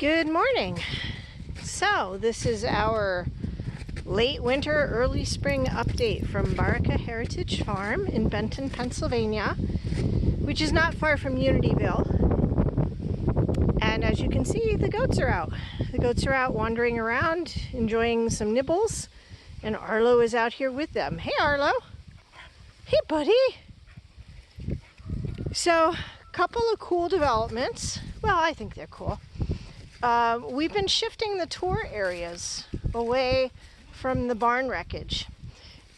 Good morning. So this is our late winter, early spring update from Baraka Heritage Farm in Benton, Pennsylvania, which is not far from Unityville. And as you can see, the goats are out. The goats are out wandering around, enjoying some nibbles, and Arlo is out here with them. Hey Arlo! Hey buddy! So, a couple of cool developments. Well, I think they're cool. We've been shifting the tour areas away from the barn wreckage.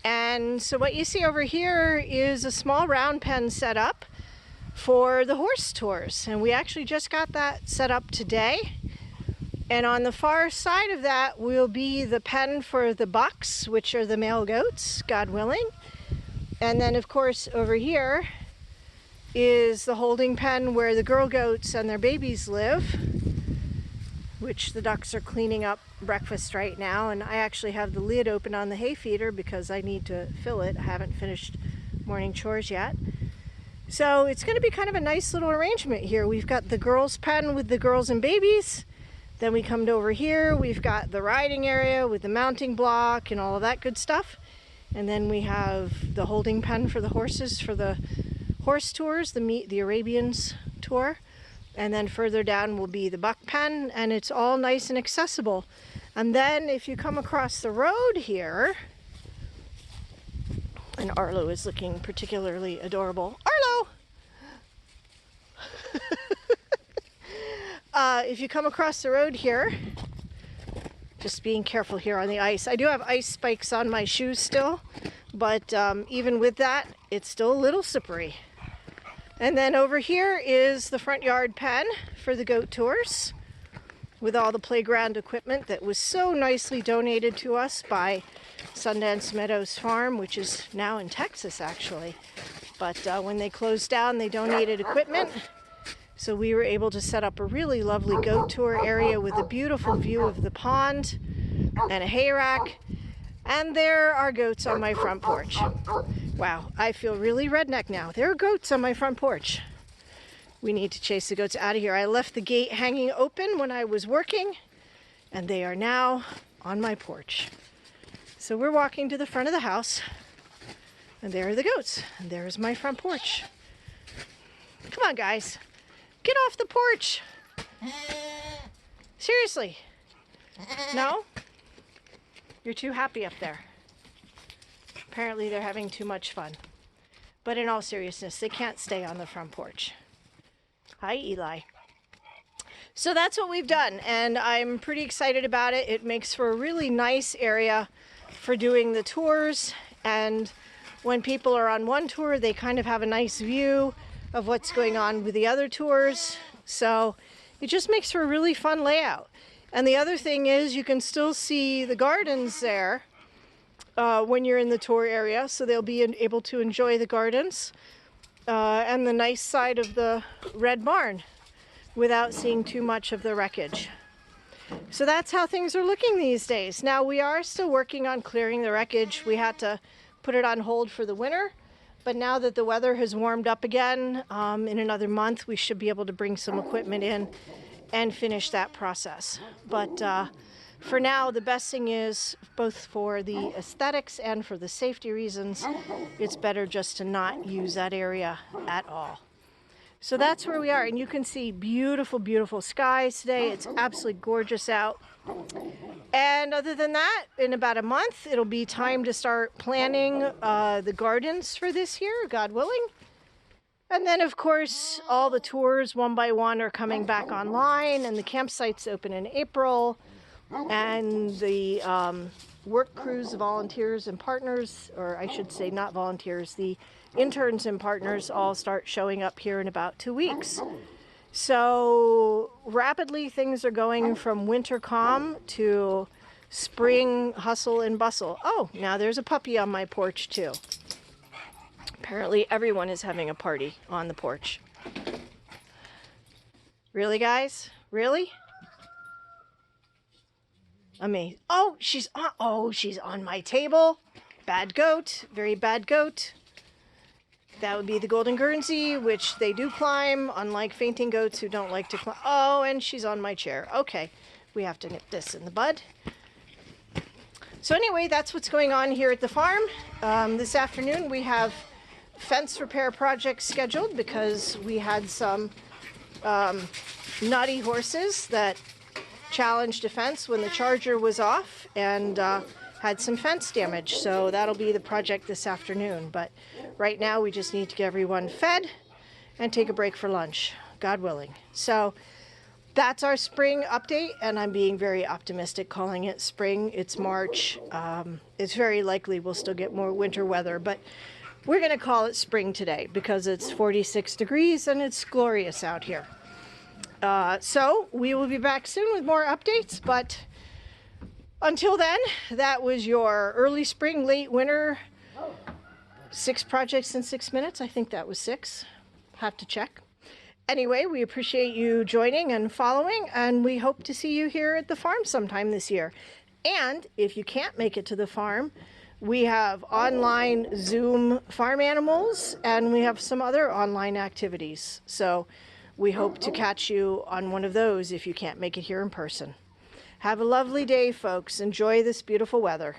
And so what you see over here is a small round pen set up for the horse tours. And we actually just got that set up today. And on the far side of that will be the pen for the bucks, which are the male goats, God willing. And then of course over here is the holding pen where the girl goats and their babies live, which the ducks are cleaning up breakfast right now. And I actually have the lid open on the hay feeder because I need to fill it. I haven't finished morning chores yet. So it's going to be kind of a nice little arrangement here. We've got the girls' pen with the girls and babies. Then we come to over here, we've got the riding area with the mounting block and all of that good stuff. And then we have the holding pen for the horses for the horse tours, the Arabians tour. And then further down will be the buck pen, and it's all nice and accessible. And then if you come across the road here, and Arlo is looking particularly adorable. Arlo! If you come across the road here, just being careful here on the ice. I do have ice spikes on my shoes still, but even with that, it's still a little slippery. And then over here is the front yard pen for the goat tours with all the playground equipment that was so nicely donated to us by Sundance Meadows Farm, which is now in Texas actually. But when they closed down, they donated equipment. So we were able to set up a really lovely goat tour area with a beautiful view of the pond and a hay rack. And there are goats on my front porch. Wow, I feel really redneck now. There are goats on my front porch. We need to chase the goats out of here. I left the gate hanging open when I was working, and they are now on my porch. So we're walking to the front of the house, and there are the goats, and there's my front porch. Come on, guys. Get off the porch. Seriously. No? You're too happy up there. Apparently they're having too much fun. But in all seriousness, they can't stay on the front porch. Hi, Eli. So that's what we've done, and I'm pretty excited about it. It makes for a really nice area for doing the tours, and when people are on one tour, they kind of have a nice view of what's going on with the other tours. So it just makes for a really fun layout. And the other thing is you can still see the gardens there when you're in the tour area, so they'll be able to enjoy the gardens and the nice side of the red barn without seeing too much of the wreckage. So that's how things are looking these days. Now we are still working on clearing the wreckage. We had to put it on hold for the winter, but now that the weather has warmed up again, in another month we should be able to bring some equipment in and finish that process. But for now, the best thing is, both for the aesthetics and for the safety reasons, it's better just to not use that area at all. So that's where we are, and you can see beautiful, beautiful skies today. It's absolutely gorgeous out. And other than that, in about a month, it'll be time to start planning the gardens for this year, God willing. And then, of course, all the tours one by one are coming back online, and the campsites open in April, and the work crews, volunteers and partners, or I should say not volunteers, the interns and partners all start showing up here in about 2 weeks. So rapidly things are going from winter calm to spring hustle and bustle. Oh, now there's a puppy on my porch too. Apparently everyone is having a party on the porch. Really, guys? Really? Amazing. Oh, she's on my table. Bad goat. Very bad goat. That would be the golden guernsey, which they do climb, unlike fainting goats who don't like to climb. Oh, and she's on my chair. Okay, we have to nip this in the bud. So anyway, that's what's going on here at the farm. This afternoon we have fence repair projects scheduled because we had some naughty horses that challenged a fence when the charger was off and had some fence damage. So that'll be the project this afternoon. But right now we just need to get everyone fed and take a break for lunch, God willing. So that's our spring update, and I'm being very optimistic calling it spring. It's March. It's very likely we'll still get more winter weather, but we're going to call it spring today because it's 46 degrees and it's glorious out here. So we will be back soon with more updates, but until then, that was your early spring, late winter, 6 projects in 6 minutes. I think that was 6. Have to check. Anyway, we appreciate you joining and following, and we hope to see you here at the farm sometime this year. And if you can't make it to the farm, we have online Zoom farm animals, and we have some other online activities. So we hope to catch you on one of those if you can't make it here in person. Have a lovely day, folks. Enjoy this beautiful weather.